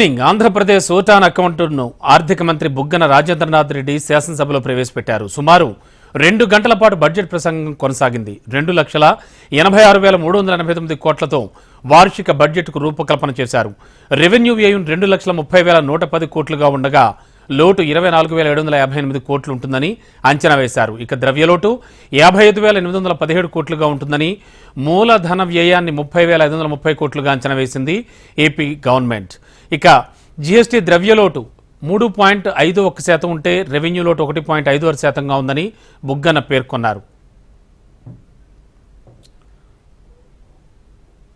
Shining Andhra Pradesh vote on అకౌంట్ను ఆర్థిక మంత్రి బుగ్గన రాజేంద్రనాథ్ రెడ్డి శాసనసభలో ప్రవేశపెట్టారు. సుమారు 2 గంటల పాటు బడ్జెట్ ప్రసంగం కొనసాగింది. 2,86,389 కోట్లతో వార్షిక బడ్జెట్కు రూపకల్పన చేశారు. రెవెన్యూ వ్యయం 2,30,110 కోట్లుగా ఉండగా లోటు 24,758 కోట్లు ఉంటుందని అంచనా వేశారు. ఇక ద్రవ్యలోటు 55,817 కోట్లుగా ఉంటుందని, మూలధన వ్యయాన్ని 30,530 కోట్లుగా అంచనా వేసింది ఏపీ గవర్నమెంట్. ఇక జీఎస్టీ ద్రవ్యలోటు 3.51% ఉంటే రెవెన్యూ లోటు 1.56%గా ఉందని బుగ్గన పేర్కొన్నారు.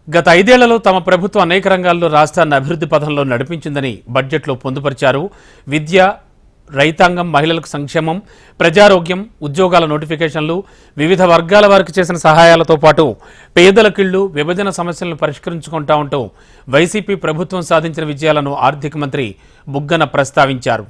గత 5 ఏళ్లలో తమ ప్రభుత్వం అనేక రంగాల్లో రాష్ట్రాన్ని అభివృద్ధి పథంలో నడిపించిందని బడ్జెట్లో పొందుపరిచారు. విద్య, రైతాంగం, మహిళలకు సంక్షేమం, ప్రజారోగ్యం, ఉద్యోగాల నోటిఫికేషన్లు, వివిధ వర్గాల వారికి చేసిన సహాయాలతో పాటు పేదలకిళ్లు, విభజన సమస్యలను పరిష్కరించుకుంటా ఉంటూ వైసీపీ ప్రభుత్వం సాధించిన విజయాలను ఆర్థిక మంత్రి బుగ్గన ప్రస్తావించారు.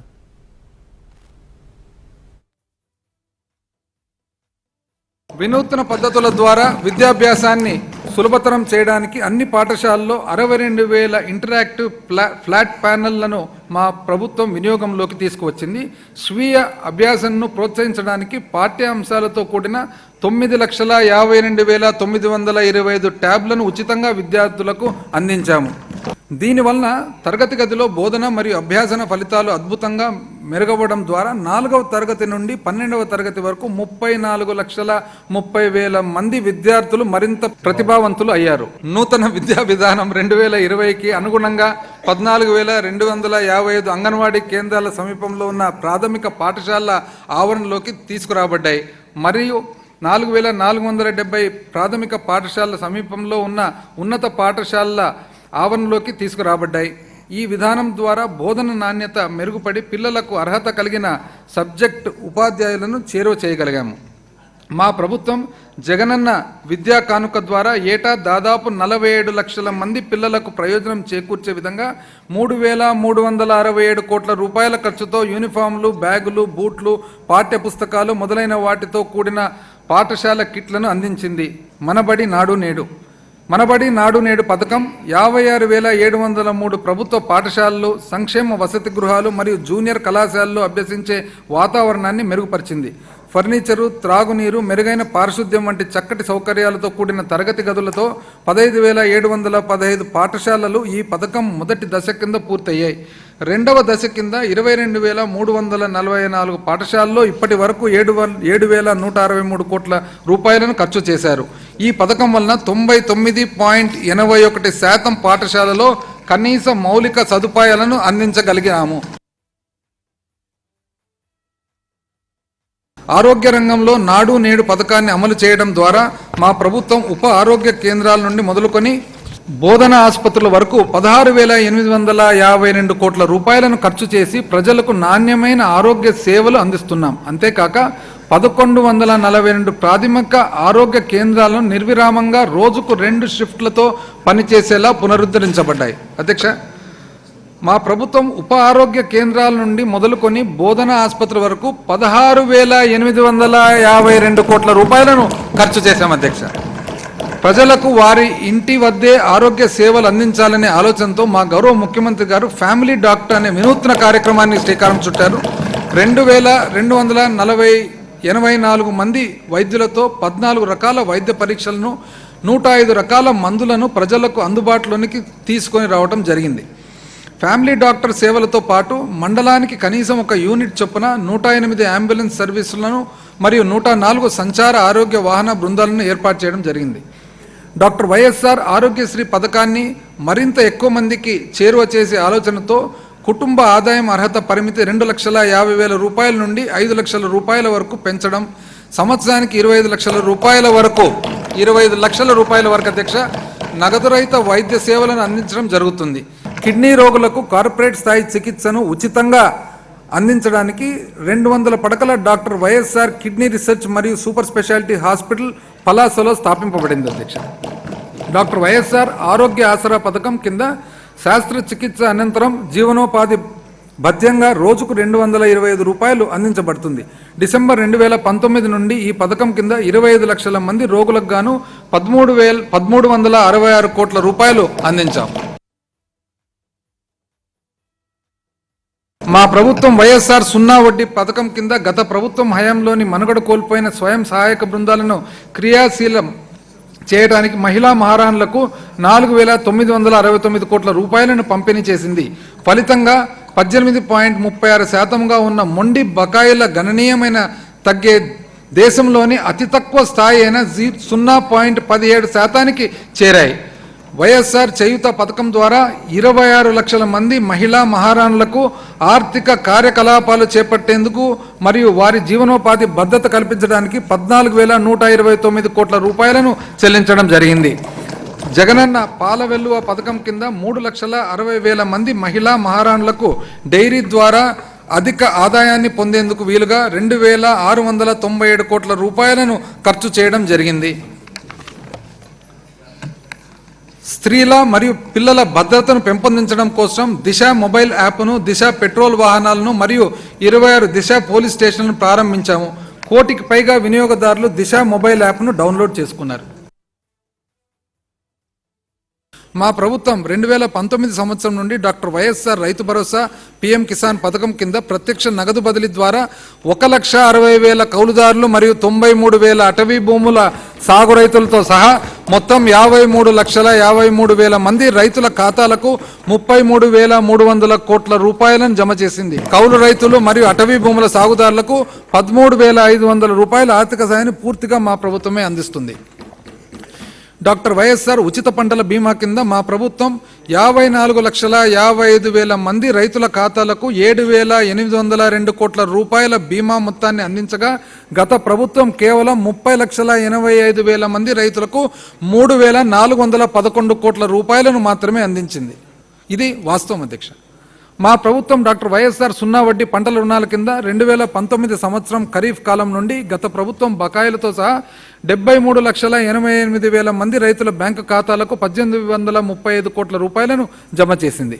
వినూత్న పద్ధతుల ద్వారా విద్యాభ్యాసాన్ని సులభతరం చేయడానికి అన్ని పాఠశాలల్లో 62,000 ఇంటరాక్టివ్ ఫ్లాట్ ప్యానెళ్లను మా ప్రభుత్వం వినియోగంలోకి తీసుకువచ్చింది. స్వీయ అభ్యాసంను ప్రోత్సహించడానికి పాఠ్యాంశాలతో కూడిన 9,52,925 ట్యాబ్లను ఉచితంగా విద్యార్థులకు అందించాము. దీనివలన తరగతి గదిలో బోధన మరియు అభ్యాసన ఫలితాలు అద్భుతంగా మెరుగవడం ద్వారా 4వ తరగతి నుండి 12వ తరగతి వరకు 34,30,000 మంది విద్యార్థులు మరింత ప్రతిభావంతులు అయ్యారు. నూతన విద్యా విధానం 2020కి అనుగుణంగా 14,255 అంగన్వాడీ కేంద్రాల సమీపంలో ఉన్న ప్రాథమిక పాఠశాలల ఆవరణలోకి తీసుకురాబడ్డాయి. మరియు 4,470 ప్రాథమిక పాఠశాలల సమీపంలో ఉన్న ఉన్నత పాఠశాలల ఆవరణలోకి తీసుకురాబడ్డాయి. ఈ విధానం ద్వారా బోధన నాణ్యత మెరుగుపడి పిల్లలకు అర్హత కలిగిన సబ్జెక్ట్ ఉపాధ్యాయులను చేరువ చేయగలిగాము. మా ప్రభుత్వం జగనన్న విద్యా కానుక ద్వారా ఏటా దాదాపు 47 లక్షల మంది పిల్లలకు ప్రయోజనం చేకూర్చే విధంగా 3,367 కోట్ల రూపాయల ఖర్చుతో యూనిఫామ్లు, బ్యాగులు, బూట్లు, పాఠ్య పుస్తకాలు మొదలైన వాటితో కూడిన పాఠశాల కిట్లను అందించింది. మనబడి నాడు నేడు పథకం 56,703 ప్రభుత్వ పాఠశాలలు, సంక్షేమ వసతి గృహాలు మరియు జూనియర్ కళాశాలలు అభ్యసించే వాతావరణాన్ని మెరుగుపరిచింది. ఫర్నిచరు, త్రాగునీరు, మెరుగైన పారిశుద్ధ్యం వంటి చక్కటి సౌకర్యాలతో కూడిన తరగతి గదులతో 15,715 పాఠశాలలు ఈ పథకం మొదటి దశ కింద పూర్తయ్యాయి. రెండవ దశ కింద 22,344 పాఠశాలలో ఇప్పటి వరకు 7,163 కోట్ల రూపాయలను ఖర్చు చేశారు. ఈ పథకం వలన 99.81% పాఠశాలలో కనీస మౌలిక సదుపాయాలను అందించగలిగాము. ఆరోగ్య రంగంలో నాడు నేడు పథకాన్ని అమలు చేయడం ద్వారా మా ప్రభుత్వం ఉప ఆరోగ్య కేంద్రాల నుండి మొదలుకొని బోధన ఆసుపత్రుల వరకు 16,852 కోట్ల రూపాయలను ఖర్చు చేసి ప్రజలకు నాణ్యమైన ఆరోగ్య సేవలు అందిస్తున్నాం. అంతేకాక 1,142 ప్రాథమిక ఆరోగ్య కేంద్రాలను నిర్విరామంగా రోజుకు 2 షిఫ్ట్లతో పనిచేసేలా పునరుద్ధరించబడ్డాయి. అధ్యక్ష, మా ప్రభుత్వం ఉప ఆరోగ్య కేంద్రాల నుండి మొదలుకొని బోధన ఆసుపత్రి వరకు 16,852 కోట్ల రూపాయలను ఖర్చు చేశాం. అధ్యక్ష, ప్రజలకు వారి ఇంటి వద్దే ఆరోగ్య సేవలు అందించాలనే ఆలోచనతో మా గౌరవ ముఖ్యమంత్రి గారు ఫ్యామిలీ డాక్టర్ అనే వినూత్న కార్యక్రమాన్ని శ్రీకారం చుట్టారు. 2,284 మంది వైద్యులతో 14 రకాల వైద్య పరీక్షలను, 105 రకాల మందులను ప్రజలకు అందుబాటులోనికి తీసుకొని రావడం జరిగింది. ఫ్యామిలీ డాక్టర్ సేవలతో పాటు మండలానికి కనీసం ఒక యూనిట్ చొప్పున 108 అంబులెన్స్ సర్వీసులను మరియు 104 సంచార ఆరోగ్య వాహన బృందాలను ఏర్పాటు చేయడం జరిగింది. డాక్టర్ వైఎస్ఆర్ ఆరోగ్యశ్రీ పథకాన్ని మరింత ఎక్కువ మందికి చేరువ చేసే ఆలోచనతో కుటుంబ ఆదాయం అర్హత పరిమితి 2,50,000 రూపాయల నుండి 5 లక్షల రూపాయల వరకు పెంచడం, సంవత్సరానికి 25 లక్షల రూపాయల వరకు అధ్యక్ష నగదు రహిత వైద్య సేవలను అందించడం జరుగుతుంది. కిడ్నీ రోగులకు కార్పొరేట్ స్థాయి చికిత్సను ఉచితంగా అందించడానికి 200 పడకల డాక్టర్ వైఎస్ఆర్ కిడ్నీ రీసెర్చ్ మరియు సూపర్ స్పెషాలిటీ హాస్పిటల్ పలాసలో స్థాపింపబడింది. అధ్యక్ష, డాక్టర్ వైఎస్ఆర్ ఆరోగ్య ఆసరా పథకం కింద శస్త్రచికిత్స అనంతరం జీవనోపాధి భత్యంగా రోజుకు 225 రూపాయలు అందించబడుతుంది. డిసెంబర్ 2019 నుండి ఈ పథకం కింద 25 లక్షల మంది రోగులకు గాను 13,366 కోట్ల రూపాయలు అందించాం. మా ప్రభుత్వం వైఎస్ఆర్ సున్నా వడ్డీ పథకం కింద గత ప్రభుత్వం హయాంలోని మనుగడ కోల్పోయిన స్వయం సహాయక బృందాలను క్రియాశీలం చేయడానికి మహిళా మహారాణులకు 4,969 కోట్ల రూపాయలను పంపిణీ చేసింది. ఫలితంగా 18.36% ఉన్న మొండి బకాయిల గణనీయమైన తగ్గే దేశంలోని అతి తక్కువ స్థాయి అయిన 0.17% చేరాయి. వైఎస్ఆర్ చేయూత పథకం ద్వారా 26 లక్షల మంది మహిళా మహారాణులకు ఆర్థిక కార్యకలాపాలు చేపట్టేందుకు మరియు వారి జీవనోపాధి భద్రత కల్పించడానికి 14,129 కోట్ల రూపాయలను చెల్లించడం జరిగింది. జగనన్న పాల వెల్లువ పథకం కింద 3,60,000 మంది మహిళా మహారాణులకు డైరీ ద్వారా అధిక ఆదాయాన్ని పొందేందుకు వీలుగా 2,697 కోట్ల రూపాయలను ఖర్చు చేయడం జరిగింది. స్త్రీల మరియు పిల్లల భద్రతను పెంపొందించడం కోసం దిశ మొబైల్ యాప్ను, దిశ పెట్రోల్ వాహనాలను మరియు 26 దిశ పోలీస్ స్టేషన్లను ప్రారంభించాము. 1 కోటికి పైగా వినియోగదారులు దిశ మొబైల్ యాప్ను డౌన్లోడ్ చేసుకున్నారు. మా ప్రభుత్వం 2019 సంవత్సరం నుండి doctor YSR Rythu Bharosa, PM Kisan పథకం కింద ప్రత్యక్ష నగదు బదిలీ ద్వారా 1,60,000 కౌలుదారులు మరియు 93,000 అటవీ భూముల సాగు రైతులతో సహా మొత్తం 53,53,000 మంది రైతుల ఖాతాలకు 33,300 కోట్ల రూపాయలను జమ చేసింది. కౌలు రైతులు మరియు అటవీ భూముల సాగుదారులకు 13,500 రూపాయల ఆర్థిక సాయాన్ని పూర్తిగా మా ప్రభుత్వమే అందిస్తుంది. డాక్టర్ వైఎస్ఆర్ ఉచిత పంటల బీమా కింద మా ప్రభుత్వం 54,55,000 మంది రైతుల ఖాతాలకు 7,802 కోట్ల రూపాయల బీమా మొత్తాన్ని అందించగా గత ప్రభుత్వం కేవలం 30,85,000 మంది రైతులకు 3,411 కోట్ల రూపాయలను మాత్రమే అందించింది. ఇది వాస్తవం అధ్యక్ష. మా ప్రభుత్వం డాక్టర్ వైఎస్ఆర్ సున్నా వడ్డీ పంటల రుణాల కింద 2019 సంవత్సరం ఖరీఫ్ కాలం నుండి గత ప్రభుత్వం బకాయిలతో సహా 73,88,000 మంది రైతుల బ్యాంకు ఖాతాలకు 1,835 కోట్ల రూపాయలను జమ చేసింది.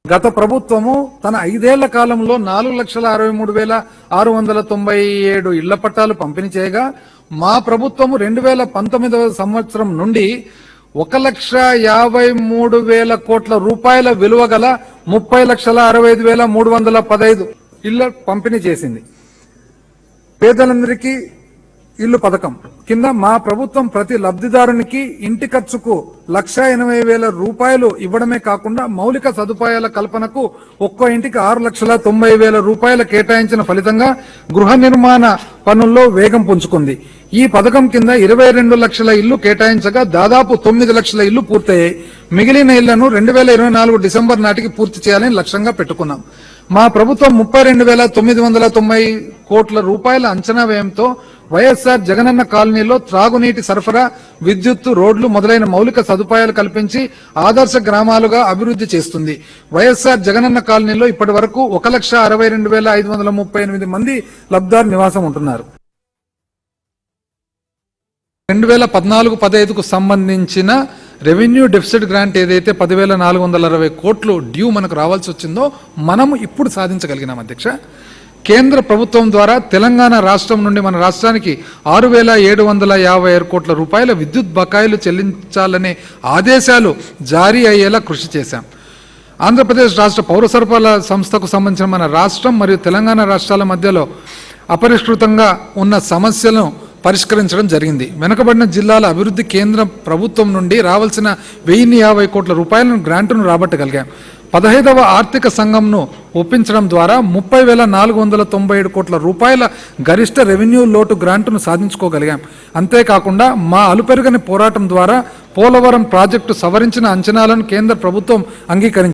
గత ప్రభుత్వము తన 5 ఏళ్ల కాలంలో 4,63,697 ఇళ్ల పట్టాలు పంపిణీ చేయగా మా ప్రభుత్వము 2019 సంవత్సరం నుండి 1,53,000 కోట్ల రూపాయల విలువ గల 30,65,315 ఇళ్ల పంపిణీ చేసింది. పేదలందరికీ ఇల్లు పథకం కింద మా ప్రభుత్వం ప్రతి లబ్ధిదారునికి ఇంటి ఖర్చుకు 1,80,000 రూపాయలు ఇవ్వడమే కాకుండా మౌలిక సదుపాయాల కల్పనకు ఒక్కో ఇంటికి 6,90,000 రూపాయలు కేటాయించిన ఫలితంగా గృహ నిర్మాణ పనుల్లో వేగం పుంజుకుంది. ఈ పథకం కింద 22 లక్షల ఇల్లు కేటాయించగా దాదాపు 9 లక్షల ఇల్లు పూర్తయ్యాయి. మిగిలిన ఇళ్లను 2024 డిసెంబర్ నాటికి పూర్తి చేయాలని లక్ష్యంగా పెట్టుకున్నాం. మా ప్రభుత్వం 32,990 కోట్ల రూపాయల అంచనా వ్యయంతో వైఎస్ఆర్ జగనన్న కాలనీలో త్రాగునీటి సరఫరా, విద్యుత్తు, రోడ్లు మొదలైన మౌలిక సదుపాయాలు కల్పించి ఆదర్శ గ్రామాలుగా అభివృద్ధి చేస్తుంది. వైఎస్ఆర్ జగనన్న కాలనీలో ఇప్పటి వరకు 1,62,538 మంది లబ్ధిదారు నివాసం ఉంటున్నారు. 2014-15కు సంబంధించిన రెవెన్యూ డెఫిసిట్ గ్రాంట్ ఏదైతే 10,460 కోట్లు డ్యూ మనకు రావాల్సి వచ్చిందో మనము ఇప్పుడు సాధించగలిగినాం అధ్యక్ష. కేంద్ర ప్రభుత్వం ద్వారా తెలంగాణ రాష్ట్రం నుండి మన రాష్ట్రానికి 6,756 కోట్ల రూపాయల విద్యుత్ బకాయిలు చెల్లించాలనే ఆదేశాలు జారీ అయ్యేలా కృషి చేశాం. ఆంధ్రప్రదేశ్ రాష్ట్ర పౌర సరఫరాల సంస్థకు సంబంధించిన మన రాష్ట్రం మరియు తెలంగాణ రాష్ట్రాల మధ్యలో అపరిష్కృతంగా ఉన్న సమస్యలను పరిష్కరించడం జరిగింది. వెనుకబడిన జిల్లాల అభివృద్ధి కేంద్ర ప్రభుత్వం నుండి రావాల్సిన 1,050 కోట్ల రూపాయలను గ్రాంటును రాబట్టగలిగాం. 15వ ఆర్థిక సంఘంను ఒప్పించడం ద్వారా 30,497 కోట్ల రూపాయల గరిష్ట రెవెన్యూ లోటు గ్రాంటును సాధించుకోగలిగాం. అంతేకాకుండా మా అలుపెరుగని పోరాటం ద్వారా పోలవరం ప్రాజెక్టు సవరించిన అంచనాలను కేంద్ర ప్రభుత్వం అంగీకరించింది.